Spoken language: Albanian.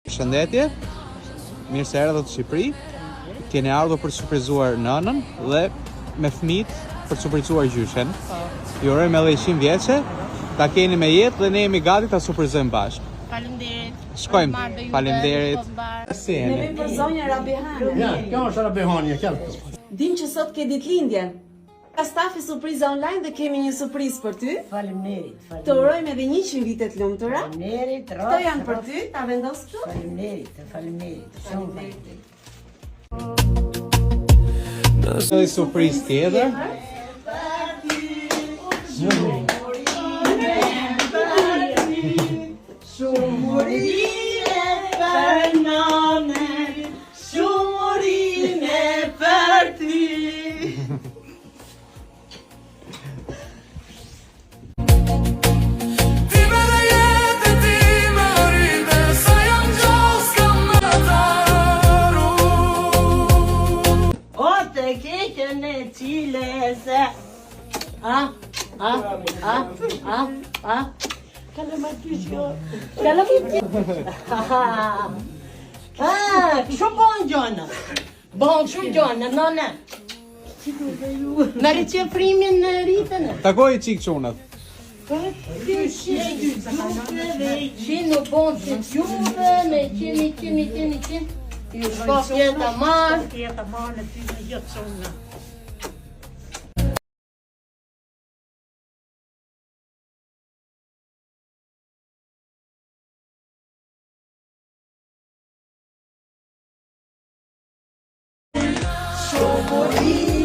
Shëndetje, mirë se erdhët në Shqipëri. Keni ardhur për të surprizuar nënën dhe me fëmijët për të surprizuar gjyshen. Ju urojmë edhe 100 vjeçe, ta keni me jetë dhe ne jemi gati ta surprizojmë bashkë. Faleminderit. Shkojmë. Faleminderit. Si Ne jeni? vim për zonja Rabihani. Ja, kjo është Rabihani, kjo. Dim që sot ke ditëlindjen. Ka stafi surprizë online dhe kemi një surprizë për ty. Faleminderit. Të urojmë edhe 100 vite të lumtura. Faleminderit. Këto janë për ty, ta vendos këtu. Faleminderit. Shumë faleminderit. Një surprizë tjetër. Shumurine për nënën, shumurine për ty. O të keqen e qilese. Kështu bon gjona. Bon shumë gjona, nona. Në rëqe frimin në rritën. Takoj çik çunat. Qenë bon që t'juve, me qeni. Ju shko fjeta marë. Fjeta marë në ty në gjithë çonë. Shumurine